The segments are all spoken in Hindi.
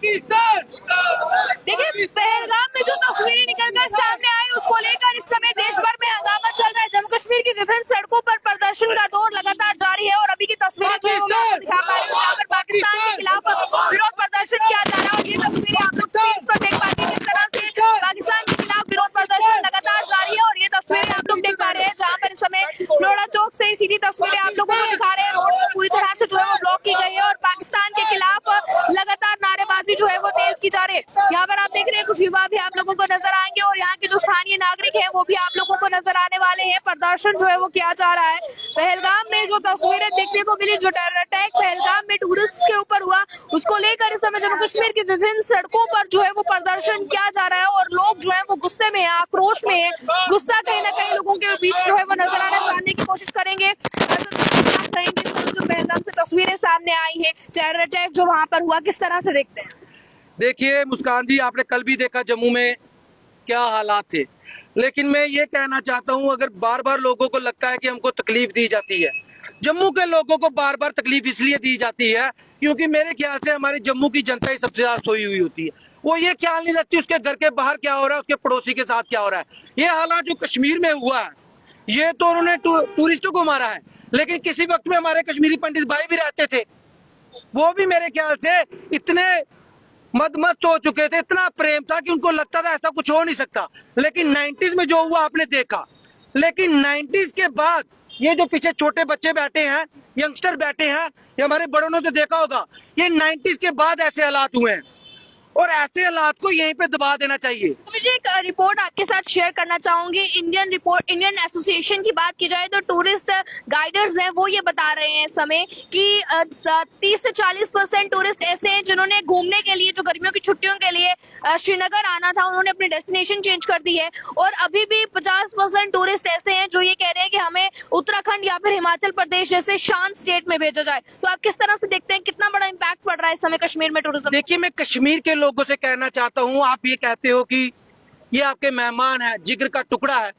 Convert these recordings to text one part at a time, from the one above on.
देखिए, पहलगाम में जो तस्वीरें निकलकर सामने आई उसको लेकर इस समय देश भर में हंगामा चल रहा है। जम्मू कश्मीर की विभिन्न सड़कों पर प्रदर्शन का दौर लगातार जारी है और अभी की तस्वीरें जो है वो मैं आपको दिखा पा रही हूँ, जहाँ पर पाकिस्तान के खिलाफ विरोध प्रदर्शन किया जा रहा है। और ये तस्वीरें आप लोग स्क्रीन पर देख पाएंगे किस तरह से पाकिस्तान के खिलाफ विरोध प्रदर्शन लगातार जारी है। और ये तस्वीरें आप लोग देख पा रहे हैं जहाँ पर इस समय नोएडा चौक से सीधी तस्वीरें आप लोगों को दिखा रहे हैं। रोड को पूरी तरह से जो है वो ब्लॉक की गई है और पाकिस्तान के खिलाफ लगातार नारेबाजी जो है वो तेज की जा रही है। यहाँ पर आप देख रहे हैं कुछ युवा भी आप लोगों को नजर आएंगे और यहाँ के जो स्थानीय नागरिक हैं वो भी आप लोगों को नजर आने वाले हैं। प्रदर्शन जो है वो किया जा रहा है। पहलगाम में जो तस्वीरें देखने को मिली, जो टेरर अटैक पहलगाम में टूरिस्ट के ऊपर हुआ, उसको लेकर इस समय जम्मू कश्मीर की विभिन्न सड़कों पर जो है वो प्रदर्शन किया जा रहा है और लोग जो है वो गुस्से में है, आक्रोश में है। गुस्सा कहीं ना कहीं लोगों के बीच जो है वो नजर आना, जानने की कोशिश करेंगे। जो पहलगाम से तस्वीरें सामने आई है, टेरर अटैक जो वहां पर हुआ, किस तरह से देखते हैं? देखिए मुस्कान जी, आपने कल भी देखा जम्मू में क्या हालात थे। लेकिन मैं ये कहना चाहता हूँ, अगर बार बार लोगों को लगता है कि हमको तकलीफ दी जाती है, जम्मू के लोगों को बार बार तकलीफ इसलिए दी जाती है क्योंकि मेरे ख्याल से हमारी जम्मू की जनता ही सबसे ज्यादा सोई हुई होती है। वो ये ख्याल नहीं रखती उसके घर के बाहर क्या हो रहा है, उसके पड़ोसी के साथ क्या हो रहा है। ये हालात जो कश्मीर में हुआ है, ये तो उन्होंने टूरिस्टों को मारा है, लेकिन किसी वक्त में हमारे कश्मीरी पंडित भाई भी रहते थे, वो भी मेरे ख्याल से इतने मदमस्त हो चुके थे, इतना प्रेम था कि उनको लगता था ऐसा कुछ हो नहीं सकता। लेकिन 90s में जो हुआ आपने देखा। लेकिन 90s के बाद ये जो पीछे छोटे बच्चे बैठे हैं, यंगस्टर बैठे हैं, ये हमारे बड़ों ने तो देखा होगा, ये 90s के बाद ऐसे हालात हुए हैं और ऐसे हालात को यहीं पे दबा देना चाहिए। मुझे एक रिपोर्ट आपके साथ शेयर करना चाहूंगी। इंडियन एसोसिएशन की बात की जाए तो टूरिस्ट गाइडर्स हैं, वो ये बता रहे हैं इस समय कि 30 से 40% टूरिस्ट ऐसे हैं जिन्होंने घूमने के लिए, जो गर्मियों की छुट्टियों के लिए श्रीनगर आना था, उन्होंने अपनी डेस्टिनेशन चेंज कर दी है। और अभी भी 50% टूरिस्ट ऐसे हैं जो ये कह रहे हैं कि हमें उत्तराखंड या फिर हिमाचल प्रदेश जैसे शांत स्टेट में भेजा जाए। तो आप किस तरह से देखते हैं, कितना बड़ा इम्पैक्ट पड़ रहा है इस समय कश्मीर में टूरिज्म? देखिए, मैं कश्मीर के लोगों से कहना चाहता हूं, आप ये कहते हो कि ये आपके मेहमान है, जिगर का टुकड़ा है,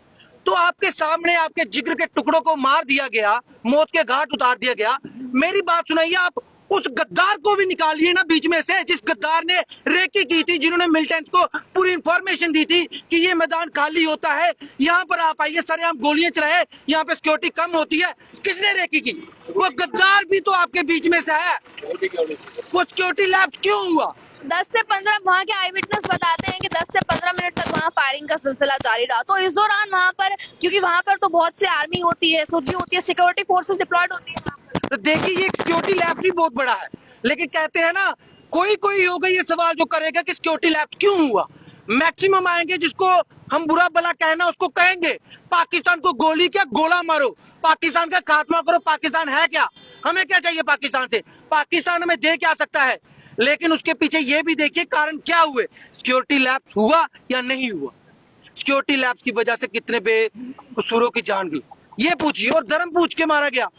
तो आपके सामने आपके जिगर के टुकड़ों को मार दिया गया, मौत के घाट उतार दिया गया। मेरी बात सुनाइए, आप उस गद्दार को भी निकालिए ना बीच में से, जिस गद्दार ने रेकी की थी, जिन्होंने मिलिटेंट्स को पूरी इंफॉर्मेशन दी थी कि ये मैदान खाली होता है, यहाँ पर आप आइए, सरेआम गोलियां चलाए, यहाँ पे सिक्योरिटी कम होती है। किसने रेकी की? वो गद्दार भी तो आपके बीच में से है। वो सिक्योरिटी लैप्स क्यों हुआ? 10 से 15 वहाँ के आई विटनेस बताते हैं कि 10 से 15 मिनट तक वहाँ फायरिंग का सिलसिला जारी रहा। तो इस दौरान वहाँ पर, क्योंकि वहाँ पर तो बहुत से आर्मी होती है, सोची होती है, सिक्योरिटी फोर्सेस डिप्लॉयड होती है वहाँ पर। तो देखिए, ये सिक्योरिटी लैब भी बहुत बड़ा है, लेकिन कहते हैं ना, कोई कोई होगा ये सवाल जो करेगा कि सिक्योरिटी लैब क्यों हुआ। मैक्सिमम आएंगे, जिसको हम बुरा भला कहना उसको कहेंगे, पाकिस्तान को गोली क्या, गोला मारो, पाकिस्तान का खात्मा करो। पाकिस्तान है क्या? हमें क्या चाहिए पाकिस्तान से? पाकिस्तान हमें दे क्या सकता है? लेकिन उसके पीछे ये भी देखिए कारण क्या हुए, सिक्योरिटी लैब्स हुआ या नहीं हुआ। सिक्योरिटी लैब्स की वजह से कितने बेकसूरों की जान गई, ये पूछिए। और धर्म पूछ के मारा गया,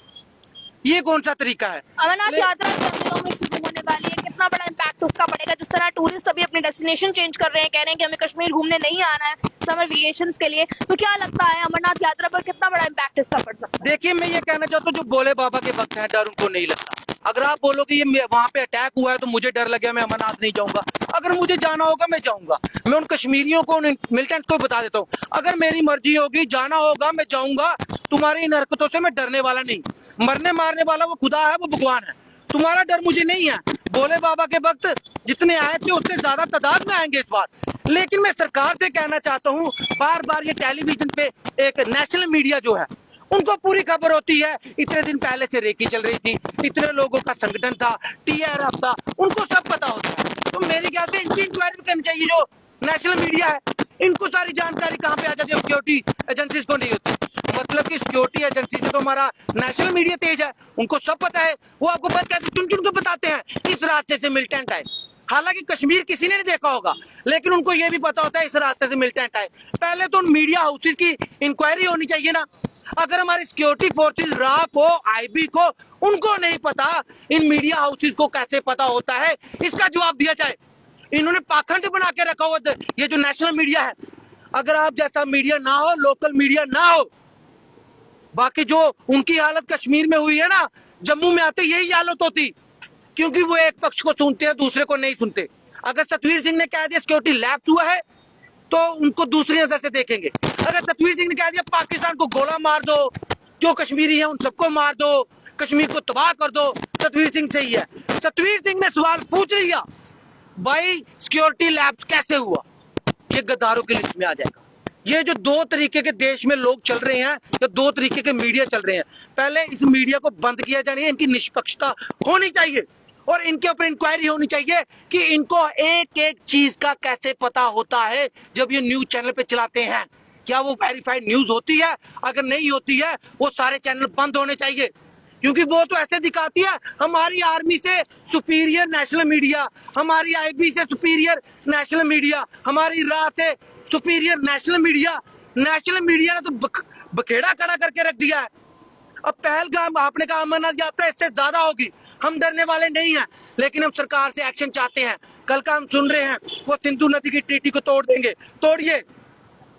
ये कौन सा तरीका है? अमरनाथ यात्रा दिनों में शुरू होने वाली है, कितना बड़ा इम्पैक्ट उसका पड़ेगा? जिस तरह टूरिस्ट अभी अपनी डेस्टिनेशन चेंज कर रहे हैं, कह रहे हैं कि हमें कश्मीर घूमने नहीं आना है समर वेकेशंस के लिए, तो क्या लगता है अमरनाथ यात्रा पर कितना बड़ा इम्पैक्ट इसका पड़ सकता है? देखिए, मैं ये कहना चाहता हूँ, जो भोले बाबा के भक्त हैं, डर उनको नहीं लगता। अगर आप बोलो कि ये वहां पे अटैक हुआ है तो मुझे डर लगे, मैं अमरनाथ नहीं जाऊंगा, अगर मुझे जाना होगा मैं जाऊंगा। मैं उन कश्मीरियों को, उन मिलिटेंट्स को बता देता हूँ, अगर मेरी मर्जी होगी, जाना होगा, मैं जाऊंगा। तुम्हारी इन हरकतों से मैं डरने वाला नहीं। मरने मारने वाला वो खुदा है, वो भगवान है, तुम्हारा डर मुझे नहीं है। भोले बाबा के भक्त जितने आए थे उससे ज्यादा तादाद में आएंगे इस बार। लेकिन मैं सरकार से कहना चाहता हूँ, बार बार ये टेलीविजन पे एक नेशनल मीडिया जो है, उनको पूरी खबर होती है, इतने दिन पहले से रेकी चल रही थी, इतने लोगों का संगठन था, TRF था, उनको सब पता होता है। तो मेरे ख्याल से इनकी इंक्वायरी करनी चाहिए। जो नेशनल मीडिया है, इनको सारी जानकारी कहाँ पे आ जाती है, सिक्योरिटी एजेंसीज को नहीं होती। मतलब कि सिक्योरिटी एजेंसी से तो हमारा नेशनल मीडिया तेज है, उनको सब पता है। वो आपको पता कैसे चुन चुन के बताते हैं इस रास्ते से मिलिटेंट आए। हालांकि कश्मीर किसी ने नहीं देखा होगा, लेकिन उनको ये भी पता होता है इस रास्ते से मिलिटेंट आए। पहले तो उन मीडिया हाउसेज की इंक्वायरी होनी चाहिए ना। अगर हमारी सिक्योरिटी फोर्सेज, रा को, IB को, उनको नहीं पता, इन मीडिया हाउसेज को कैसे पता होता है? इसका जवाब दिया जाए। इन्होंने पाखंड बना के रखा हुआ ये जो नेशनल मीडिया है। अगर आप जैसा मीडिया ना हो, लोकल मीडिया ना हो, बाकी जो उनकी हालत कश्मीर में हुई है ना, जम्मू में आते यही हालत होती, क्योंकि वो एक पक्ष को सुनते हैं, दूसरे को नहीं सुनते। अगर सतवीर सिंह ने कह दिया सिक्योरिटी लैप्स हुआ है तो उनको दूसरी नजर से देखेंगे। अगर सतवीर सिंह ने कह दिया पाकिस्तान को गोला मार दो, जो कश्मीरी है उन सबको मार दो, कश्मीर को तबाह कर दो, सतवीर सिंह सही है। सतवीर सिंह ने सवाल पूछ लिया भाई सिक्योरिटी लैब्स कैसे हुआ, ये गद्दारों की लिस्ट में आ जाएगा। ये जो दो तरीके के देश में लोग चल रहे हैं, या दो तरीके के मीडिया चल रहे हैं, पहले इस मीडिया को बंद किया जाना है, इनकी निष्पक्षता होनी चाहिए और इनके ऊपर इंक्वायरी होनी चाहिए कि इनको एक एक चीज का कैसे पता होता है जब ये न्यूज चैनल पे चलाते हैं। क्या वो वेरीफाइड न्यूज होती है? अगर नहीं होती है वो सारे चैनल बंद होने चाहिए, क्योंकि वो तो ऐसे दिखाती है हमारी आर्मी से सुपीरियर नेशनल मीडिया, हमारी आईबी से सुपीरियर नेशनल मीडिया, हमारी राह से superior national media. National media ने तो बखेड़ा खड़ा करके रख दिया है। अब पहलगाम आपने कहा अमरनाथ यात्रा इससे ज्यादा होगी, हम डरने वाले नहीं हैं, लेकिन हम सरकार से एक्शन चाहते हैं। कल का हम सुन रहे हैं वो सिंधु नदी की ट्रीटी को तोड़ देंगे, तोड़िए।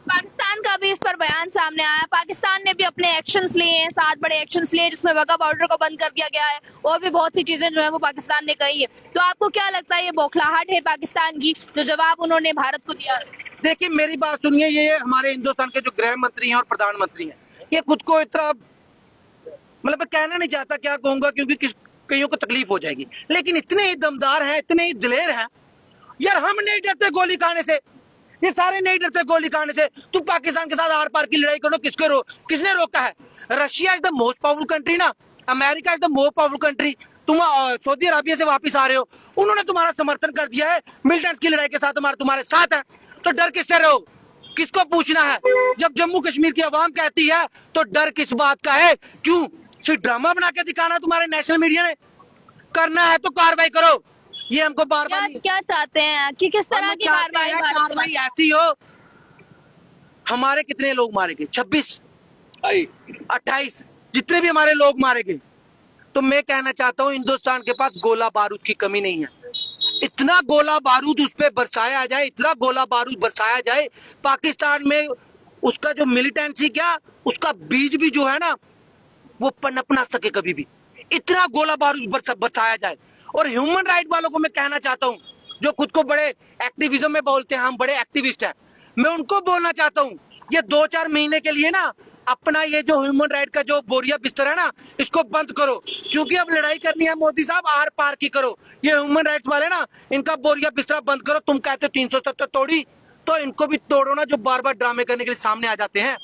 पाकिस्तान का भी इस पर बयान सामने आया। पाकिस्तान ने भी अपने एक्शंस लिए हैं, 7 बड़े एक्शंस लिए, जिसमें वाघा बॉर्डर को बंद कर दिया गया है और भी बहुत सी चीजें जो है वो पाकिस्तान ने कही है। तो आपको क्या लगता है ये बौखलाहट है पाकिस्तान की जो जवाब उन्होंने भारत को दिया? देखिए मेरी बात सुनिए, ये हमारे हिंदुस्तान के जो गृह मंत्री हैं और प्रधानमंत्री हैं, ये खुद को इतना मतलब कहना नहीं चाहता क्या कहूंगा, क्योंकि कईयों को तकलीफ हो जाएगी, लेकिन इतने ही दमदार हैं, इतने ही दिलेर हैं यार। हम नहीं डरते गोली खाने से, ये सारे नहीं डरते गोली खाने से। तुम पाकिस्तान के साथ आर पार की लड़ाई करो, किसने रोका है? Russia is the most powerful country ना, America is the most powerful country. तुम सऊदी अरबिया से वापस आ रहे हो, उन्होंने तुम्हारा समर्थन कर दिया है, मिलिटेंट्स की लड़ाई के साथ तुम्हारे साथ है, तो डर किससे रहो? किसको पूछना है? जब जम्मू कश्मीर की आवाम कहती है तो डर किस बात का है? क्यों सिर्फ ड्रामा बना के दिखाना तुम्हारे नेशनल मीडिया ने? करना है तो कार्रवाई करो। ये हमको बार बार क्या चाहते हैं कि किस तरह की कार्रवाई ऐसी हो? हमारे कितने लोग मारे गए? 26 28 जितने भी हमारे लोग मारे गए। तो मैं कहना चाहता हूँ हिंदुस्तान के पास गोला बारूद की कमी नहीं है। इतना गोला बारूद उस पर बरसाया जाए, इतना गोला बारूद बरसाया जाए पाकिस्तान में, उसका जो मिलिटेंसी क्या उसका बीज भी जो है ना वो पनप ना सके कभी भी। इतना गोला बारूद बरसाया जाए। और ह्यूमन राइट वालों को मैं कहना चाहता हूँ जो खुद को बड़े एक्टिविज्म में बोलते हैं, हम बड़े एक्टिविस्ट हैं, मैं उनको बोलना चाहता हूँ ये 2-4 महीने के लिए ना अपना ये जो ह्यूमन राइट का जो बोरिया बिस्तर है ना इसको बंद करो, क्योंकि अब लड़ाई करनी है मोदी साहब आर पार की करो। ये ह्यूमन राइट्स वाले ना इनका बोरिया बिस्तर बंद करो। तुम कहते हो 370 तोड़ी, तो इनको भी तोड़ो ना जो बार बार ड्रामे करने के लिए सामने आ जाते हैं।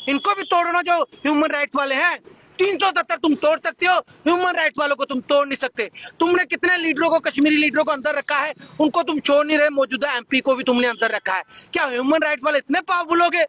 इनको भी तोड़ो ना जो ह्यूमन राइट्स वाले हैं। 370 तुम तोड़ सकते हो, ह्यूमन राइट्स वालों को तुम तोड़ नहीं सकते। तुमने कितने लीडरों को, कश्मीरी लीडरों को अंदर रखा है, उनको तुम छोड़ नहीं रहे। मौजूदा एमपी को भी तुमने अंदर रखा है। क्या ह्यूमन राइट्स वाले इतने पावरफुल हो गए?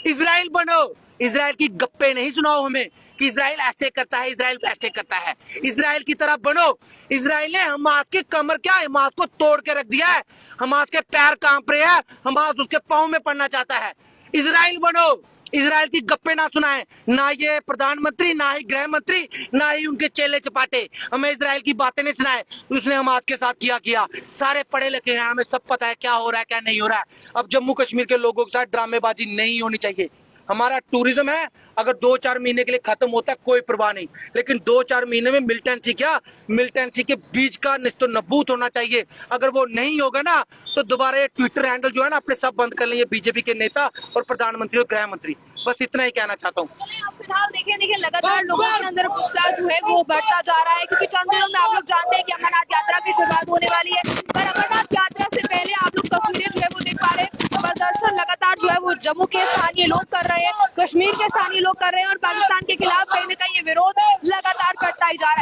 इजराइल बनो, इजराइल की गप्पे नहीं सुनाओ हमें कि इजराइल ऐसे करता है, इजराइल ऐसे करता है। इजराइल की तरह बनो। इजराइल ने हमास की कमर क्या हमास को तोड़ के रख दिया है। हमास के पैर कांप रहे हैं, हमास उसके पांव में पड़ना चाहता है। इजराइल बनो, इजराइल की गप्पे ना सुनाए, ना ये प्रधानमंत्री, ना ही गृह मंत्री, ना ही उनके चेले चपाटे हमें इजराइल की बातें नहीं सुनाए। उसने हमास के साथ किया सारे पढ़े लिखे हैं, हमें सब पता है क्या हो रहा है क्या नहीं हो रहा है। अब जम्मू कश्मीर के लोगों के साथ ड्रामेबाजी नहीं होनी चाहिए। हमारा टूरिज्म है, अगर 2-4 महीने के लिए खत्म होता है कोई परवाह नहीं, लेकिन 2-4 महीने में मिलिटेंसी क्या, मिलिटेंसी के बीज का निस्तो नबूत होना चाहिए। अगर वो नहीं होगा ना तो दोबारा ये ट्विटर हैंडल जो है ना अपने सब बंद कर लेंगे बीजेपी के नेता और प्रधानमंत्री और गृह मंत्री। बस इतना ही कहना चाहता हूँ। फिलहाल देखिए लगातार लोगों के अंदर गुस्सा जो है वो बढ़ता जा रहा है, क्योंकि चंद दिनों में आप लोग जानते हैं कि अमरनाथ यात्रा की शुरुआत होने वाली है। पर अमरनाथ यात्रा से पहले आप लोग तस्वीरें जो है वो देख पा रहे हैं, प्रदर्शन लगातार जो है वो जम्मू के स्थानीय लोग कर रहे हैं, कश्मीर के स्थानीय लोग कर रहे हैं और पाकिस्तान के खिलाफ कहीं ना कहीं ये विरोध लगातार बढ़ता ही जा रहा है।